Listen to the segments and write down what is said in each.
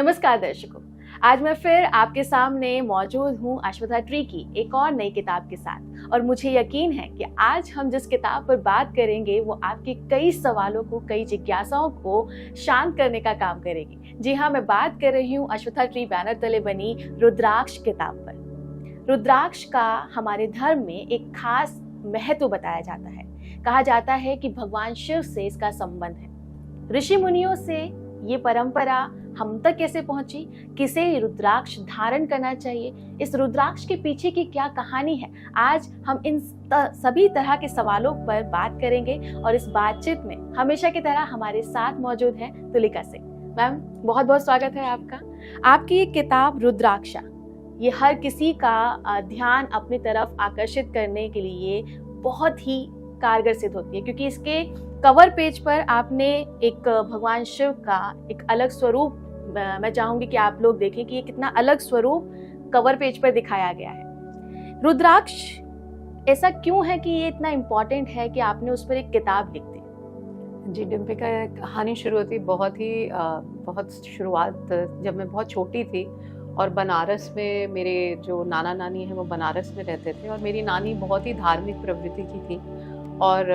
नमस्कार दर्शकों, आज मैं फिर आपके सामने मौजूद हूँ अश्वत्था ट्री की एक और नई किताब के साथ। और मुझे यकीन है कि आज हम जिस किताब पर बात करेंगे वो आपके कई सवालों को, कई जिज्ञासाओं को शांत करने का काम करेगी। जी हाँ, मैं बात कर रही हूँ अश्वत्था ट्री बैनर तले बनी रुद्राक्ष किताब पर। रुद्राक्ष का हमारे धर्म में एक खास महत्व बताया जाता है। कहा जाता है कि भगवान शिव से इसका संबंध है। ऋषि मुनियों से ये परंपरा हम तक कैसे पहुंची, किसे रुद्राक्ष धारण करना चाहिए, इस रुद्राक्ष के पीछे की क्या कहानी है, आज हम इन सभी तरह के सवालों पर बात करेंगे। और इस बातचीत में हमेशा की तरह हमारे साथ मौजूद हैं तुलिका सिंह। मैम, बहुत बहुत स्वागत है आपका। आपकी ये किताब रुद्राक्षा, ये हर किसी का ध्यान अपनी तरफ आकर्षित करने के लिए बहुत ही कारगर सिद्ध होती है, क्योंकि इसके कवर पेज पर आपने एक भगवान शिव का एक अलग स्वरूप, मैं चाहूंगी कि आप लोग देखें कि ये कितना अलग स्वरूप कवर पेज पर दिखाया गया है। रुद्राक्ष ऐसा क्यों है कि ये इतना इम्पोर्टेंट है कि आपने उस पर एक किताब लिख दी? जी डिम्पिका, कहानी शुरू होती बहुत शुरुआत जब मैं बहुत छोटी थी और बनारस में मेरे जो नाना नानी हैं वो बनारस में रहते थे और मेरी नानी बहुत ही धार्मिक प्रवृत्ति की थी। और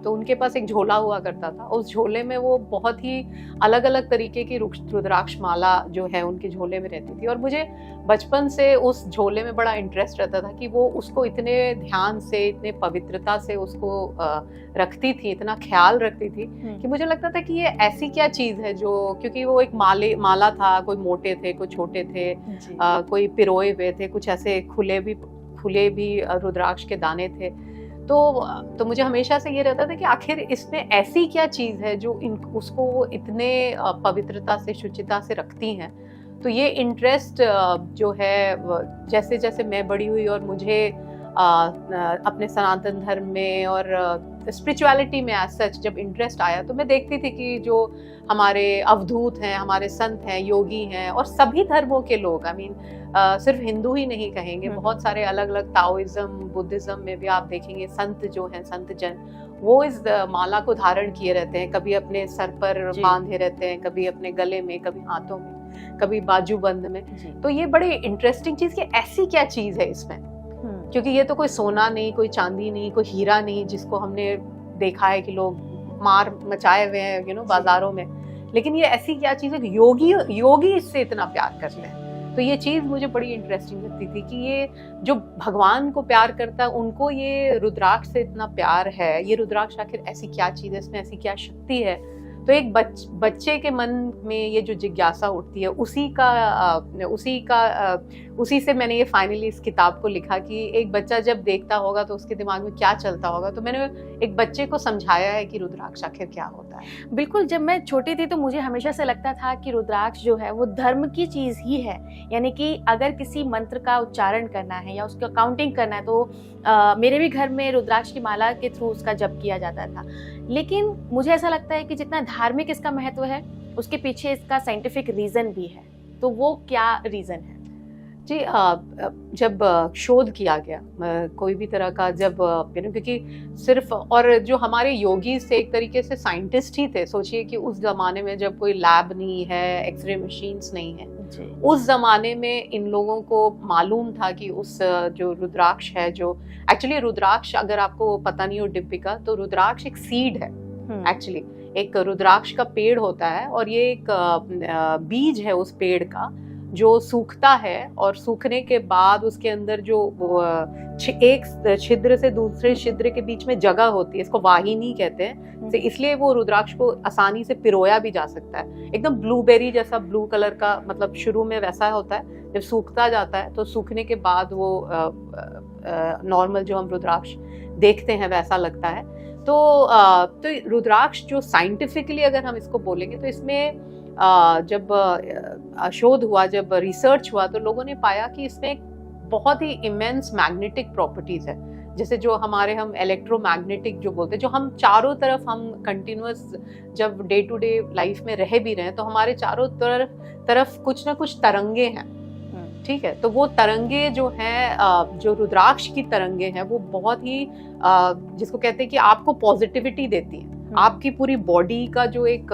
तो उनके पास एक झोला हुआ करता था। उस झोले में वो बहुत ही अलग अलग तरीके की रुद्राक्ष माला जो है उनके झोले में रहती थी। और मुझे बचपन से उस झोले में बड़ा इंटरेस्ट रहता था कि वो उसको इतने ध्यान से, इतने पवित्रता से उसको रखती थी, इतना ख्याल रखती थी कि मुझे लगता था कि ये ऐसी क्या चीज़ है जो, क्योंकि वो एक माला था, कोई मोटे थे, कोई छोटे थे, कोई पिरोए हुए थे, कुछ ऐसे खुले भी रुद्राक्ष के दाने थे। तो मुझे हमेशा से ये रहता था कि आखिर इसमें ऐसी क्या चीज़ है जो उसको वो इतने पवित्रता से, शुचिता से रखती हैं। तो ये इंटरेस्ट जो है, जैसे जैसे मैं बड़ी हुई और मुझे अपने सनातन धर्म में और स्पिरिचुअलिटी में एज सच जब इंटरेस्ट आया, तो मैं देखती थी कि जो हमारे अवधूत हैं, हमारे संत हैं, योगी हैं, और सभी धर्मों के लोग, सिर्फ हिंदू ही नहीं कहेंगे, बहुत सारे अलग अलग ताओइज्म, बुद्धिज्म में भी आप देखेंगे संत जो हैं, संत जन, वो इस माला को धारण किए रहते हैं। कभी अपने सर पर बांधे रहते हैं, कभी अपने गले में, कभी हाथों में, कभी बाजूबंद में। तो ये बड़े इंटरेस्टिंग चीज़ कि ऐसी क्या चीज़ है इसमें, क्योंकि ये तो कोई सोना नहीं, कोई चांदी नहीं, कोई हीरा नहीं जिसको हमने देखा है कि लोग मार मचाए हुए हैं बाजारों में, लेकिन ये ऐसी क्या चीज़ है कि योगी इससे इतना प्यार करते हैं। तो ये चीज़ मुझे बड़ी इंटरेस्टिंग लगती थी कि ये जो भगवान को प्यार करता है उनको ये रुद्राक्ष से इतना प्यार है। ये रुद्राक्ष आखिर ऐसी क्या चीज़ है, इसमें ऐसी क्या शक्ति है। तो एक बच्चे के मन में ये जो जिज्ञासा उठती है, उसी से मैंने ये फाइनली इस किताब को लिखा कि एक बच्चा जब देखता होगा तो उसके दिमाग में क्या चलता होगा। तो मैंने एक बच्चे को समझाया है कि रुद्राक्ष आखिर क्या होता है। बिल्कुल, जब मैं छोटी थी तो मुझे हमेशा से लगता था कि रुद्राक्ष जो है वो धर्म की चीज़ ही है, यानी कि अगर किसी मंत्र का उच्चारण करना है या उसका काउंटिंग करना है तो मेरे भी घर में रुद्राक्ष की माला के थ्रू उसका जप किया जाता था। लेकिन मुझे ऐसा लगता है कि जितना धार्मिक इसका महत्व है, उसके पीछे इसका साइंटिफिक रीज़न भी है। तो वो क्या रीज़न है? जी, जब शोध किया गया कोई भी तरह का, जब क्योंकि सिर्फ, और जो हमारे योगी से एक तरीके से साइंटिस्ट ही थे। सोचिए कि उस ज़माने में जब कोई लैब नहीं है, एक्सरे मशीन्स नहीं है, उस ज़माने में इन लोगों को मालूम था कि उस जो रुद्राक्ष है, जो एक्चुअली रुद्राक्ष, अगर आपको पता नहीं हो डिम्पिका, तो रुद्राक्ष एक सीड है। एक्चुअली एक रुद्राक्ष का पेड़ होता है और ये एक बीज है उस पेड़ का, जो सूखता है और सूखने के बाद उसके अंदर जो एक छिद्र से दूसरे छिद्र के बीच में जगह होती है, इसको वाहिनी कहते हैं। तो इसलिए वो रुद्राक्ष को आसानी से पिरोया भी जा सकता है। एकदम ब्लूबेरी जैसा ब्लू कलर का, मतलब शुरू में वैसा होता है, जब सूखता जाता है तो सूखने के बाद वो नॉर्मल जो हम रुद्राक्ष देखते हैं वैसा लगता है। तो रुद्राक्ष जो साइंटिफिकली अगर हम इसको बोलेंगे तो इसमें जब शोध हुआ, जब रिसर्च हुआ, तो लोगों ने पाया कि इसमें बहुत ही इमेंस मैग्नेटिक प्रॉपर्टीज है। जैसे जो हम इलेक्ट्रोमैग्नेटिक जो बोलते हैं, जो हम चारों तरफ, हम कंटिन्यूअस जब डे टू डे लाइफ में रह भी रहे हैं तो हमारे चारों तरफ कुछ ना कुछ तरंगे हैं। ठीक है, तो वो तरंगे जो हैं, जो रुद्राक्ष की तरंगे हैं, वो बहुत ही जिसको कहते हैं कि आपको पॉजिटिविटी देती है। आपकी पूरी बॉडी का जो एक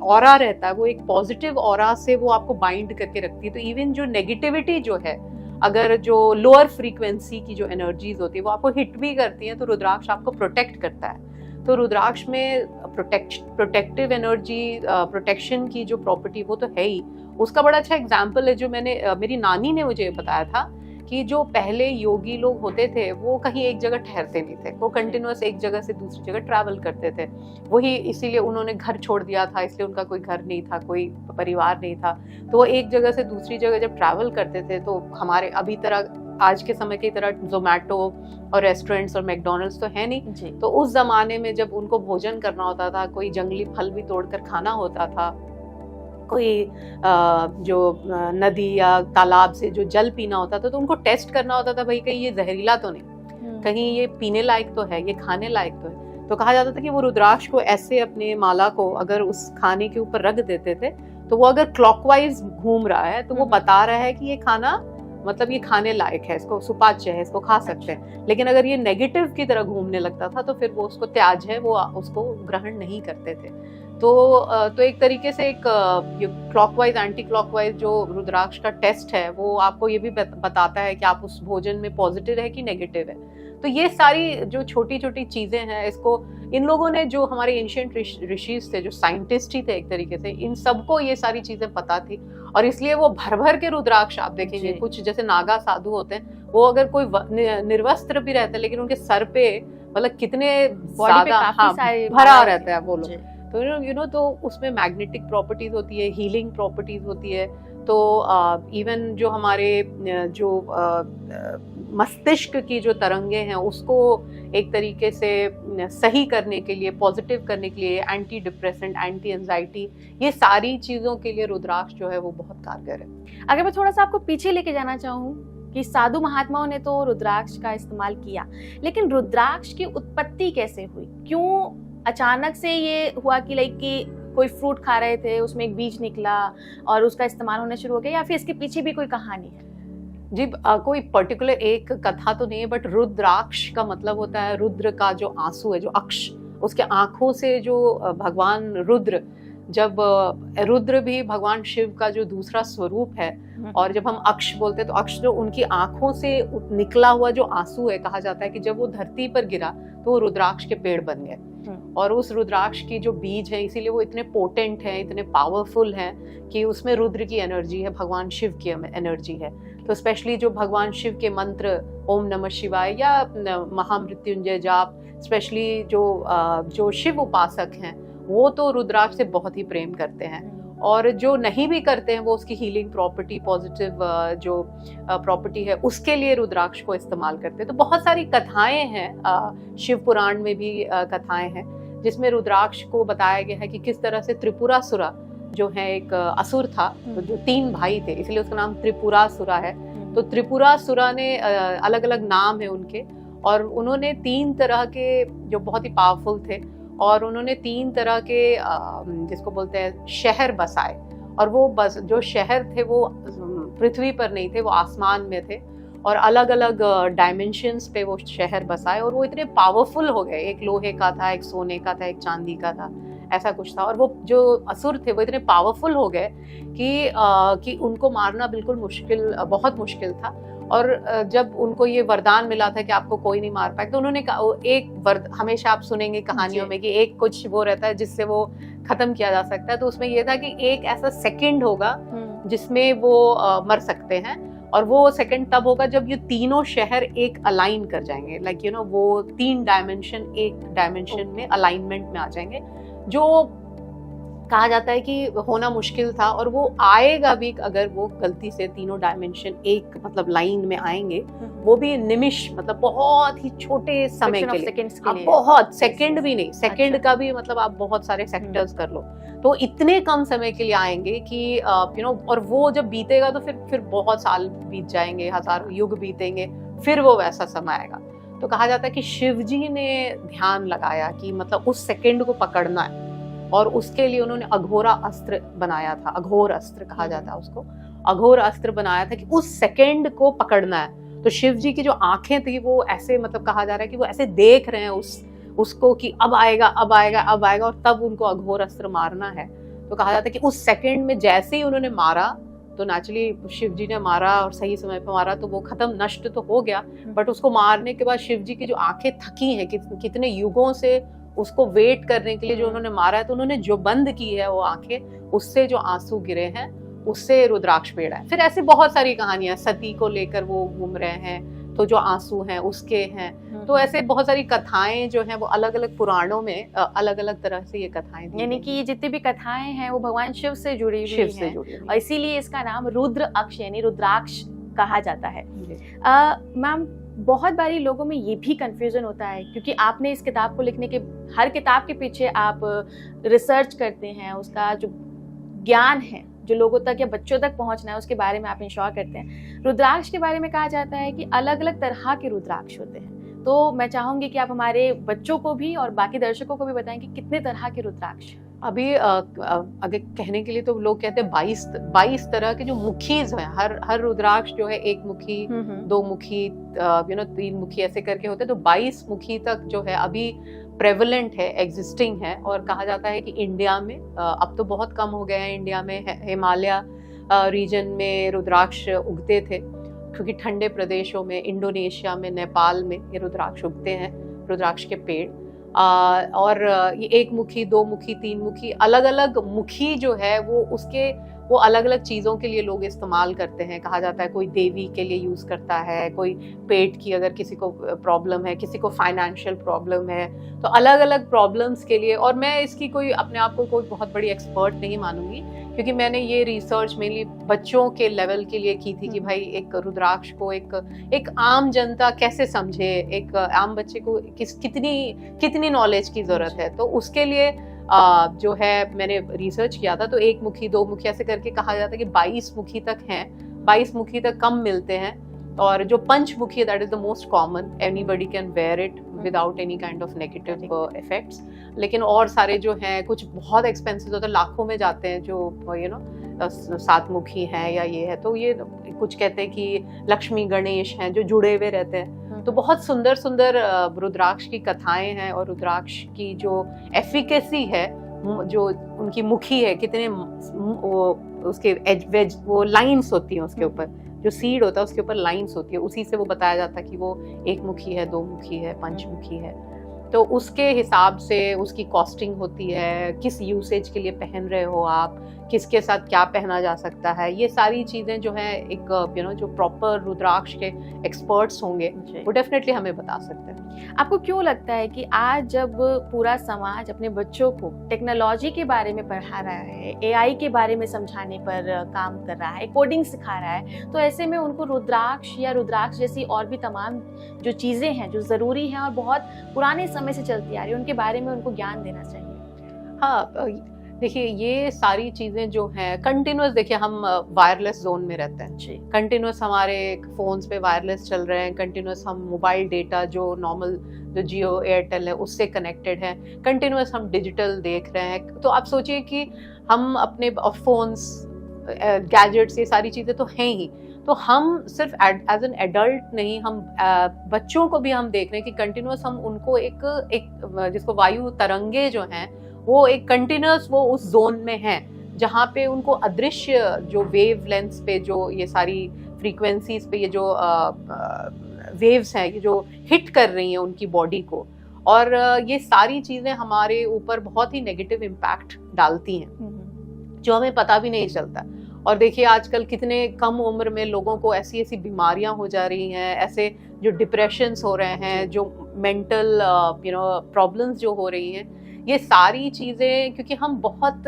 ऑरा रहता है वो एक पॉजिटिव ऑरा से वो आपको बाइंड करके रखती है। तो इवन जो नेगेटिविटी जो है, अगर जो लोअर फ्रीक्वेंसी की जो एनर्जीज होती है वो आपको हिट भी करती है, तो रुद्राक्ष आपको प्रोटेक्ट करता है। तो रुद्राक्ष में प्रोटेक्टिव एनर्जी, प्रोटेक्शन की जो प्रॉपर्टी वो तो है ही। उसका बड़ा अच्छा एग्जाम्पल है जो मैंने मेरी नानी ने मुझे बताया था कि जो पहले योगी लोग होते थे वो कहीं एक जगह ठहरते नहीं थे, वो कंटिन्यूअस एक जगह से दूसरी जगह ट्रैवल करते थे। वही इसीलिए उन्होंने घर छोड़ दिया था, इसलिए उनका कोई घर नहीं था, कोई परिवार नहीं था। तो वो एक जगह से दूसरी जगह जब ट्रैवल करते थे तो हमारे अभी तरह आज के समय की तरह जोमेटो और रेस्टोरेंट्स और मैकडोनल्ड्स तो है नहीं। तो उस जमाने में जब उनको भोजन करना होता था, कोई जंगली फल भी तोड़कर खाना होता था, कोई जो नदी या तालाब से जो जल पीना होता था, तो उनको टेस्ट करना होता था, भाई कहीं ये जहरीला तो नहीं, कहीं ये पीने लायक तो है, ये खाने लायक तो है। तो कहा जाता था कि वो रुद्राक्ष को ऐसे अपने माला को अगर उस खाने के ऊपर रख देते थे तो वो अगर क्लॉकवाइज घूम रहा है तो वो बता रहा है कि ये खाना मतलब ये खाने लायक है, इसको सुपाच्य है, इसको खा सकते हैं। लेकिन अगर ये नेगेटिव की तरह घूमने लगता था तो फिर वो उसको त्याज है, वो उसको ग्रहण नहीं करते थे। तो एक तरीके से एक क्लॉकवाइज एंटी क्लॉकवाइज जो रुद्राक्ष का टेस्ट है वो आपको ये भी बताता है कि आप उस भोजन में पॉजिटिव है कि नेगेटिव है। तो ये सारी जो छोटी छोटी चीजें हैं, इसको इन लोगों ने, जो हमारे एंशिएंट ऋषिज थे, जो साइंटिस्ट ही थे एक तरीके से, इन सबको ये सारी चीजें पता थी और इसलिए वो भर भर के रुद्राक्ष आप देखेंगे। कुछ जैसे नागा साधु होते हैं, वो अगर कोई निर्वस्त्र भी रहता है लेकिन उनके सर पे मतलब कितने ज्यादा भरा रहता है वो लोग। तो तो उसमें मैग्नेटिक प्रॉपर्टीज होती है, हीलिंग प्रॉपर्टीज होती है। तो इवन जो हमारे जो मस्तिष्क की जो तरंगे हैं उसको एक तरीके से सही करने के लिए, पॉजिटिव करने के लिए, एंटी डिप्रेसेंट, एंटी एंजाइटी, ये सारी चीजों के लिए रुद्राक्ष जो है वो बहुत कारगर है। अगर मैं थोड़ा सा आपको पीछे लेके जाना चाहूँ कि साधु महात्माओं ने तो रुद्राक्ष का इस्तेमाल किया, लेकिन रुद्राक्ष की उत्पत्ति कैसे हुई? क्यों अचानक से ये हुआ कि लाइक कि कोई फ्रूट खा रहे थे, उसमें एक बीज निकला और उसका इस्तेमाल होना शुरू हो गया, या फिर इसके पीछे भी कोई कहानी है? जी कोई पर्टिकुलर एक कथा तो नहीं है, बट रुद्राक्ष का मतलब होता है रुद्र का जो आंसू है, जो अक्ष, उसके आंखों से जो भगवान रुद्र, जब रुद्र भी भगवान शिव का जो दूसरा स्वरूप है, और जब हम अक्ष बोलते हैं तो अक्ष जो उनकी आंखों से निकला हुआ जो आंसू है, कहा जाता है कि जब वो धरती पर गिरा तो वो रुद्राक्ष के पेड़ बन गए। और उस रुद्राक्ष की जो बीज है, इसीलिए वो इतने पोटेंट हैं, इतने पावरफुल हैं कि उसमें रुद्र की एनर्जी है, भगवान शिव की एनर्जी है। तो स्पेशली जो भगवान शिव के मंत्र ओम नमः शिवाय या महामृत्युंजय जाप, स्पेशली जो शिव उपासक हैं वो तो रुद्राक्ष से बहुत ही प्रेम करते हैं, और जो नहीं भी करते हैं वो उसकी हीलिंग प्रॉपर्टी, पॉजिटिव जो प्रॉपर्टी है उसके लिए रुद्राक्ष को इस्तेमाल करते हैं। तो बहुत सारी कथाएं हैं, शिव पुराण में भी कथाएं हैं जिसमें रुद्राक्ष को बताया गया है कि किस तरह से त्रिपुरासुरा जो है एक असुर था, तो जो 3 भाई थे, इसलिए उसका नाम त्रिपुरासुरा है। तो त्रिपुरासुरा ने अलग अलग नाम है उनके, और उन्होंने 3 तरह के जो बहुत ही पावरफुल थे, और उन्होंने 3 तरह के जिसको बोलते हैं शहर बसाए, और वो बस जो शहर थे वो पृथ्वी पर नहीं थे, वो आसमान में थे, और अलग अलग डायमेंशंस पे वो शहर बसाए, और वो इतने पावरफुल हो गए, एक लोहे का था, एक सोने का था, एक चांदी का था, ऐसा कुछ था। और वो जो असुर थे वो इतने पावरफुल हो गए कि उनको मारना बिल्कुल मुश्किल, बहुत मुश्किल था। और जब उनको ये वरदान मिला था कि आपको कोई नहीं मार पाए, तो उन्होंने एक हमेशा आप सुनेंगे कहानियों में कि एक कुछ वो रहता है जिससे वो खत्म किया जा सकता है। तो उसमें ये था कि एक ऐसा सेकंड होगा जिसमें वो मर सकते हैं, और वो सेकंड तब होगा जब ये तीनों शहर एक अलाइन कर जाएंगे, लाइक वो 3 डायमेंशन एक डायमेंशन में अलाइनमेंट में आ जाएंगे, जो कहा जाता है कि होना मुश्किल था। और वो आएगा भी अगर वो गलती से तीनों डायमेंशन एक मतलब लाइन में आएंगे, वो भी निमिष मतलब बहुत ही छोटे समय के लिए, बहुत सेकंड भी नहीं, सेकंड का भी मतलब आप बहुत सारे सेक्टर्स कर लो, तो इतने कम समय के लिए आएंगे कि और वो जब बीतेगा तो फिर बहुत साल बीत जाएंगे, हजारों युग बीतेंगे, फिर वो वैसा समय आएगा। तो कहा जाता है कि शिव जी ने ध्यान लगाया कि मतलब उस सेकंड को पकड़ना है, और उसके लिए उन्होंने अघोरा अस्त्र बनाया था, अघोर अस्त्र कहा जाता है उसको, अघोर अस्त्र बनाया था कि उस सेकंड को पकड़ना है। तो शिव जी की जो आंखें थी वो ऐसे मतलब कहा जा रहा है कि वो ऐसे देख रहे हैं उसको कि अब आएगा अब आएगा अब आएगा, और तब उनको अघोर अस्त्र मारना है। तो कहा जाता है कि उस सेकंड में जैसे ही उन्होंने मारा, तो नेचुरली शिव जी ने मारा और सही समय पर मारा, तो वो खत्म, नष्ट तो हो गया, बट उसको मारने के बाद शिव जी की जो आंखें थकी हैं, कितने युगों से उसको वेट करने के लिए जो उन्होंने मारा है, तो उन्होंने जो बंद की है वो आंखें, उससे जो आंसू गिरे हैं उससे रुद्राक्ष पेड़ है। फिर ऐसे बहुत सारी कहानियां, सती को लेकर वो घूम रहे हैं, तो जो आंसू हैं उसके हैं। तो ऐसे बहुत सारी कथाएं जो हैं वो अलग अलग पुराणों में अलग अलग तरह से ये कथाएं, यानी कि ये जितनी भी कथाएं हैं वो भगवान शिव से जुड़ी हुई हैं, और इसीलिए इसका नाम रुद्र अक्ष यानी रुद्राक्ष कहा जाता है। मैम, बहुत बारी लोगों में ये भी कंफ्यूजन होता है, क्योंकि आपने इस किताब को लिखने के, हर किताब के पीछे आप रिसर्च करते हैं, उसका जो ज्ञान है जो लोगों तक या बच्चों तक पहुंचना है उसके बारे में आप इंश्योर करते हैं। रुद्राक्ष के बारे में कहा जाता है कि अलग अलग तरह के रुद्राक्ष होते हैं, तो मैं चाहूंगी कि आप हमारे बच्चों को भी और बाकी दर्शकों को भी बताएं कि कितने तरह के रुद्राक्ष। अभी अगर कहने के लिए तो लोग कहते हैं 22 तरह के जो मुखीज हैं। हर रुद्राक्ष जो है एक मुखी, दो मुखी, 3 मुखी ऐसे करके होते हैं। तो 22 मुखी तक जो है अभी प्रेवलेंट है, एग्जिस्टिंग है। और कहा जाता है कि इंडिया में अब तो बहुत कम हो गए हैं। इंडिया में हिमालय रीजन में रुद्राक्ष उगते थे, क्योंकि ठंडे प्रदेशों में, इंडोनेशिया में, नेपाल में ये रुद्राक्ष उगते हैं, रुद्राक्ष के पेड़। और ये 1 मुखी, 2 मुखी, 3 मुखी, अलग अलग मुखी जो है वो अलग अलग चीज़ों के लिए लोग इस्तेमाल करते हैं। कहा जाता है कोई देवी के लिए यूज़ करता है, कोई पेट की अगर किसी को प्रॉब्लम है, किसी को फाइनेंशियल प्रॉब्लम है, तो अलग अलग प्रॉब्लम्स के लिए। और मैं इसकी कोई अपने आप को कोई बहुत बड़ी एक्सपर्ट नहीं मानूंगी, क्योंकि मैंने ये रिसर्च मेनली बच्चों के लेवल के लिए की थी कि भाई एक रुद्राक्ष को एक आम जनता कैसे समझे, एक आम बच्चे को कितनी नॉलेज की ज़रूरत है। तो उसके लिए जो है मैंने रिसर्च किया था। तो 1 मुखी, 2 मुखी ऐसे करके कहा जाता है कि 22 मुखी तक हैं। 22 मुखी तक कम मिलते हैं। और जो पंचमुखी है, that is the most common, anybody can wear it without any kind of negative effects. लेकिन और सारे जो हैं कुछ बहुत एक्सपेंसिव होते हैं, लाखों में जाते हैं, जो 7 मुखी हैं या ये है। तो ये कुछ कहते हैं कि लक्ष्मी गणेश हैं जो जुड़े हुए रहते हैं। तो बहुत सुंदर सुंदर रुद्राक्ष की कथाएं हैं, और रुद्राक्ष की जो एफिकेसी है, जो उनकी मुखी है, कितने उसके एज वेज वो लाइंस होती हैं, उसके ऊपर जो सीड होता है उसके ऊपर लाइंस होती है, उसी से वो बताया जाता है कि वो 1 मुखी है, 2 मुखी है, पंचमुखी है। तो उसके हिसाब से उसकी कॉस्टिंग होती है, किस यूसेज के लिए पहन रहे हो आप, किसके साथ क्या पहना जा सकता है, ये सारी चीज़ें जो हैं एक जो प्रॉपर रुद्राक्ष के एक्सपर्ट्स होंगे वो डेफिनेटली हमें बता सकते हैं। आपको क्यों लगता है कि आज जब पूरा समाज अपने बच्चों को टेक्नोलॉजी के बारे में पढ़ा रहा है, AI के बारे में समझाने पर काम कर रहा है, कोडिंग सिखा रहा है, तो ऐसे में उनको रुद्राक्ष या रुद्राक्ष जैसी और भी तमाम जो चीज़ें हैं जो ज़रूरी हैं और बहुत पुराने समय से चलती आ रही है, उनके बारे में उनको ज्ञान देना चाहिए? हाँ, देखिए ये सारी चीज़ें जो हैं कंटिन्यूस, देखिए हम वायरलेस जोन में रहते हैं, कंटिन्यूस हमारे फोन्स पे वायरलेस चल रहे हैं, कंटिन्यूस हम मोबाइल डेटा जो नॉर्मल जो जियो एयरटेल है उससे कनेक्टेड है, कंटिन्यूस हम डिजिटल देख रहे हैं। तो आप सोचिए कि हम अपने फोन्स, गैजेट्स, ये सारी चीज़ें तो हैं ही, तो हम सिर्फ एज एन एडल्ट नहीं, हम बच्चों को भी हम देख रहे हैं कि कंटिन्यूस हम उनको एक जिसको वायु तरंगे जो हैं वो एक कंटिन्यूस वो उस जोन में है जहाँ पे उनको अदृश्य जो वेव लेंथ्स पे जो ये सारी फ्रीक्वेंसीज पे ये जो वेव्स हैं ये जो हिट कर रही हैं उनकी बॉडी को, और ये सारी चीज़ें हमारे ऊपर बहुत ही नेगेटिव इम्पैक्ट डालती हैं जो हमें पता भी नहीं चलता। और देखिए आजकल कितने कम उम्र में लोगों को ऐसी ऐसी बीमारियां हो जा रही हैं, ऐसे जो डिप्रेशंस हो रहे हैं, जो मेंटल प्रॉब्लम्स जो हो रही हैं, ये सारी चीज़ें क्योंकि हम बहुत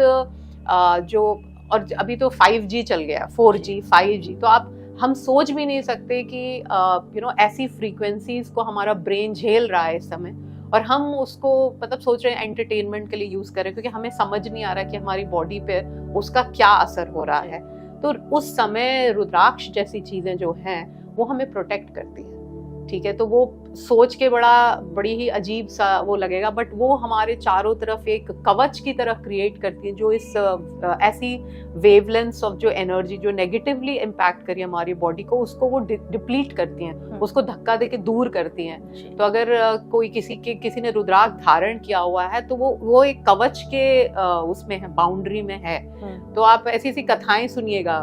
और अभी तो 5G चल गया, 4G 5G, तो हम सोच भी नहीं सकते कि ऐसी फ्रीक्वेंसीज को हमारा ब्रेन झेल रहा है इस समय, और हम उसको मतलब सोच रहे हैं एंटरटेनमेंट के लिए यूज़ करें, क्योंकि हमें समझ नहीं आ रहा कि हमारी बॉडी पे उसका क्या असर हो रहा है। तो उस समय रुद्राक्ष जैसी चीज़ें जो हैं वो हमें प्रोटेक्ट करती हैं, ठीक है। तो वो सोच के बड़ी ही अजीब सा वो लगेगा, बट वो हमारे चारों तरफ एक कवच की तरह क्रिएट करती है, जो इस ऐसी वेवलेंथ्स ऑफ जो एनर्जी जो नेगेटिवली इम्पैक्ट करी हमारी बॉडी को, उसको वो डिप्लीट करती हैं, उसको धक्का देके दूर करती हैं। तो अगर कोई किसी ने रुद्राक्ष धारण किया हुआ है तो वो एक कवच के उसमें है, बाउंड्री में है। तो आप ऐसी कथाएं सुनिएगा।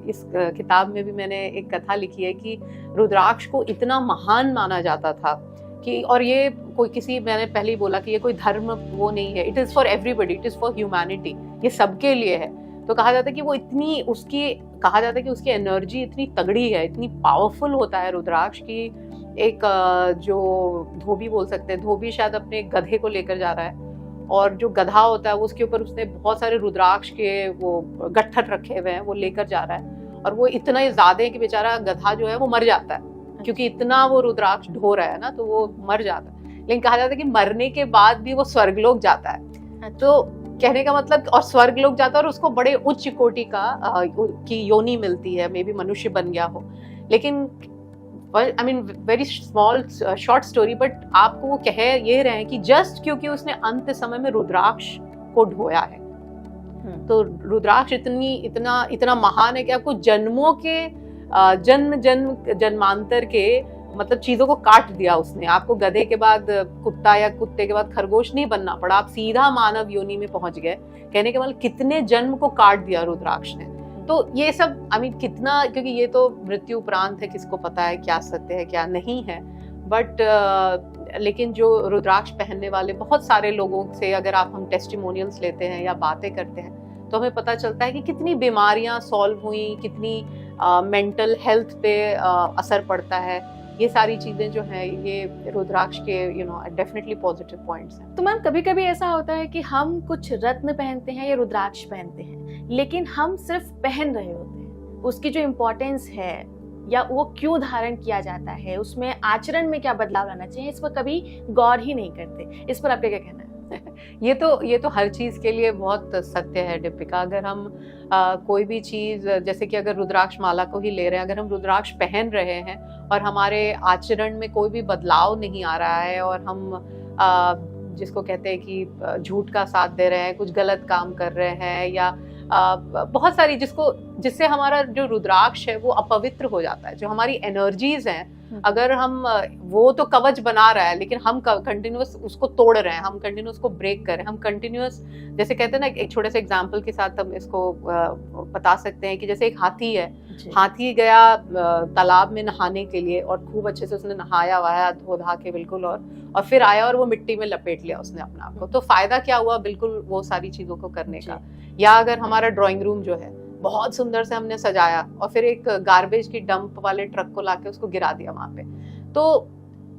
इस किताब में भी मैंने एक कथा लिखी है कि रुद्राक्ष को इतना महान माना जाता था कि, और ये मैंने पहले ही बोला कि ये कोई धर्म वो नहीं है, it is for everybody, it is for humanity, ये सबके लिए है। तो कहा जाता है कि वो कहा जाता है कि उसकी एनर्जी इतनी तगड़ी है, इतनी पावरफुल होता है रुद्राक्ष की। एक जो धोबी बोल सकते हैं, धोबी शायद अपने गधे को लेकर जा रहा है, और जो गधा होता है उसके ऊपर उसने बहुत सारे रुद्राक्ष के वो गट्ठर रखे हुए हैं, वो लेकर जा रहा है, और वो इतना ज्यादा है कि बेचारा गधा जो है वो मर जाता है, क्योंकि इतना वो रुद्राक्ष ढो रहा है ना, तो वो मर जाता है। लेकिन कहा जाता है कि मरने के बाद भी वो स्वर्गलोक जाता है। तो कहने का मतलब, और स्वर्गलोक जाता है और उसको बड़े उच्च कोटि की योनि मिलती है, मे बी मनुष्य बन गया हो। लेकिन I mean very small short story, but आपको वो कह ये रहे हैं कि जस्ट क्योंकि उसने अंत समय में रुद्राक्ष को ढोया है, तो रुद्राक्ष इतना महान है कि आपको जन्मों के जन्मांतर के मतलब चीजों को काट दिया उसने। आपको गधे के बाद कुत्ता या कुत्ते के बाद खरगोश नहीं बनना पड़ा, आप सीधा मानव योनि में पहुंच गए। कहने के मतलब कितने जन्म को काट दिया रुद्राक्ष ने। तो ये सब कितना, क्योंकि ये तो मृत्यु उपरांत है, किसको पता है क्या सत्य है क्या नहीं है। बट लेकिन जो रुद्राक्ष पहनने वाले बहुत सारे लोगों से अगर हम टेस्टिमोनियल्स लेते हैं या बातें करते हैं, तो हमें पता चलता है कि कितनी बीमारियां सॉल्व हुई, कितनी मेंटल हेल्थ पे असर पड़ता है। ये सारी चीजें जो हैं, ये रुद्राक्ष के डेफिनेटली पॉजिटिव पॉइंट्स हैं। तो मैम कभी कभी ऐसा होता है कि हम कुछ रत्न पहनते हैं या रुद्राक्ष पहनते हैं, लेकिन हम सिर्फ पहन रहे होते हैं, उसकी जो इम्पोर्टेंस है या वो क्यों धारण किया जाता है, उसमें आचरण में क्या बदलाव लाना चाहिए, इस पर कभी गौर ही नहीं करते। इस पर आपका क्या कहना है? ये तो हर चीज के लिए बहुत सत्य है दीपिका। अगर हम कोई भी चीज, जैसे कि अगर रुद्राक्ष माला को ही ले रहे हैं, अगर हम रुद्राक्ष पहन रहे हैं और हमारे आचरण में कोई भी बदलाव नहीं आ रहा है, और हम जिसको कहते हैं कि झूठ का साथ दे रहे हैं, कुछ गलत काम कर रहे हैं, या बहुत सारी जिससे हमारा जो रुद्राक्ष है वो अपवित्र हो जाता है। जो हमारी एनर्जीज हैं, अगर हम वो तो कवच बना रहा है, लेकिन हम कंटिन्यूअस उसको तोड़ रहे हैं, हम कंटिन्यूअस उसको ब्रेक कर रहे हैं, हम कंटिन्यूअस, जैसे कहते हैं ना, एक छोटे से एग्जांपल के साथ हम इसको बता सकते हैं कि जैसे एक हाथी है, हाथी गया तालाब में नहाने के लिए, और खूब अच्छे से उसने नहाया वाया धो धा के बिल्कुल, और फिर आया और वो मिट्टी में लपेट लिया उसने अपने आप को। तो फायदा क्या हुआ बिल्कुल वो सारी चीजों को करने का। या अगर हमारा ड्राइंग रूम जो है बहुत सुंदर से हमने सजाया, और फिर एक गार्बेज की डंप वाले ट्रक को लाके उसको गिरा दिया वहां पे, तो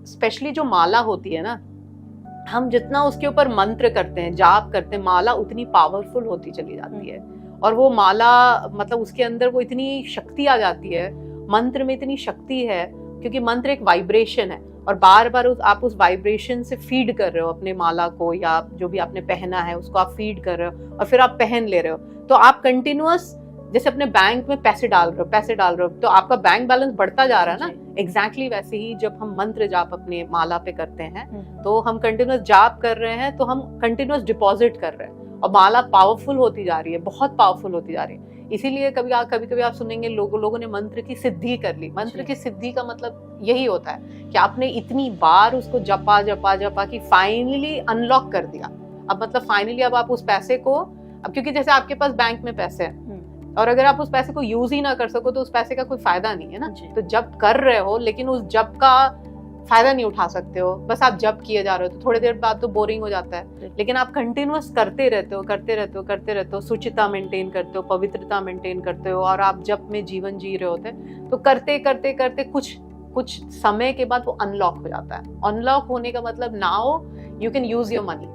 स्पेशली जो माला होती है ना, हम जितना उसके ऊपर मंत्र करते हैं, जाप करते हैं, माला उतनी पावरफुल होती चली जाती है। और वो माला मतलब उसके अंदर वो इतनी शक्ति आ जाती है, मंत्र में इतनी शक्ति है, क्योंकि मंत्र एक वाइब्रेशन है, और बार बार आप उस वाइब्रेशन से फीड कर रहे हो अपने माला को, या जो भी आपने पहना है उसको आप फीड कर रहे हो, और फिर आप पहन ले रहे हो। तो आप कंटिन्यूअस जैसे अपने बैंक में पैसे डाल रहे हो, तो आपका बैंक बैलेंस बढ़ता जा रहा है ना। एग्जैक्टली वैसे ही जब हम मंत्र जाप अपने माला पे करते हैं, तो हम कंटिन्यूअस जाप कर रहे हैं, तो हम कंटिन्यूअस डिपॉजिट कर रहे हैं, और माला पावरफुल होती जा रही है, बहुत पावरफुल होती जा रही है। इसीलिए कभी आप सुनेंगे लोगों ने मंत्र की सिद्धि कर ली। मंत्र की सिद्धि का मतलब यही होता है कि आपने इतनी बार उसको जपा कि फाइनली अनलॉक कर दिया। अब मतलब फाइनली अब आप उस पैसे को, अब क्योंकि जैसे आपके पास बैंक में पैसे हैं, और अगर आप उस पैसे को यूज ही ना कर सको तो उस पैसे का कोई फायदा नहीं है ना। तो जप कर रहे हो, लेकिन उस जप का फायदा नहीं उठा सकते हो, बस आप जप किए जा रहे हो, तो थोड़ी देर बाद तो बोरिंग हो जाता है। लेकिन आप कंटिन्यूअस करते रहते हो, शुचिता मेंटेन करते हो, पवित्रता मेंटेन करते हो, और आप जप में जीवन जी रहे होते, तो करते कुछ समय के बाद वो अनलॉक हो जाता है। अनलॉक होने का मतलब now you can use your money.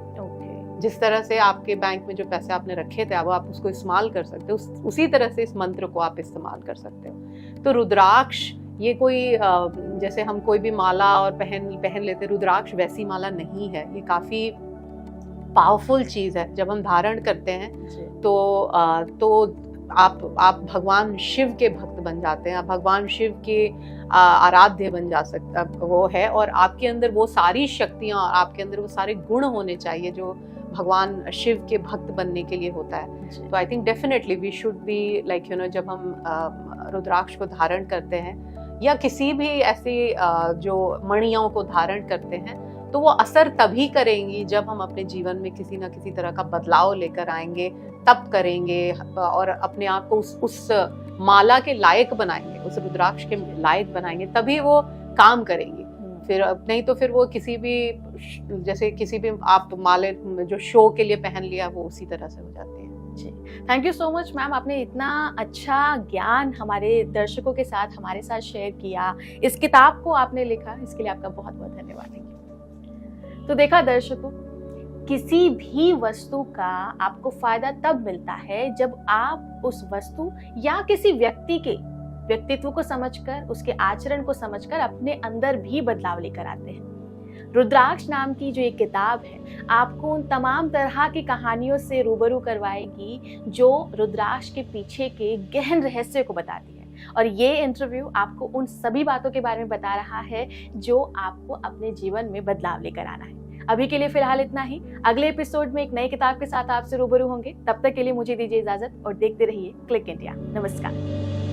जिस तरह से आपके बैंक में जो पैसे आपने रखे थे, अब आप उसको इस्तेमाल कर सकते हो, उसी तरह से इस मंत्र को आप इस्तेमाल कर सकते हो। तो रुद्राक्ष ये कोई जैसे हम कोई भी माला और पहन लेते, रुद्राक्ष वैसी माला नहीं है। ये काफी पावरफुल चीज है। जब हम धारण करते हैं तो आप भगवान शिव के भक्त बन जाते हैं, आप भगवान शिव के आराध्य बन जा सकता वो है, और आपके अंदर वो सारी शक्तियाँ और आपके अंदर वो सारे गुण होने चाहिए जो भगवान शिव के भक्त बनने के लिए होता है। तो I think definitely we should be like जब हम रुद्राक्ष को धारण करते हैं या किसी भी ऐसी जो मणियों को धारण करते हैं, तो वो असर तभी करेंगी जब हम अपने जीवन में किसी ना किसी तरह का बदलाव लेकर आएंगे, तब करेंगे और अपने आप को उस माला के लायक बनाएंगे, उस रुद्राक्ष के लायक बनाएंगे, तभी वो काम करेंगी। फिर नहीं तो फिर वो किसी भी जैसे किसी भी आप माले जो शो के लिए पहन लिया वो उसी तरह से हो जाती है। जी, thank you so much ma'am, आपने इतना अच्छा ज्ञान हमारे दर्शकों के साथ हमारे साथ शेयर किया, इस किताब को आपने लिखा, इसके लिए आपका बहुत बहुत धन्यवाद। तो देखा दर्शकों, किसी भी वस्तु का आपको फायदा तब मिलता है जब आप उस वस्तु या किसी व्यक्ति के व्यक्तित्व को समझकर, उसके आचरण को समझकर अपने अंदर भी बदलाव लेकर आते हैं। रुद्राक्ष नाम की जो एक किताब है आपको उन तमाम तरह की कहानियों से रूबरू करवाएगी जो रुद्राक्ष के पीछे के गहन रहस्य को बताती है, और ये इंटरव्यू आपको उन सभी बातों के बारे में बता रहा है जो आपको अपने जीवन में बदलाव लेकर आना है। अभी के लिए फिलहाल इतना ही, अगले एपिसोड में एक नई किताब के साथ आपसे रूबरू होंगे। तब तक के लिए मुझे दीजिए इजाजत और देखते रहिए क्लिक इंडिया। नमस्कार।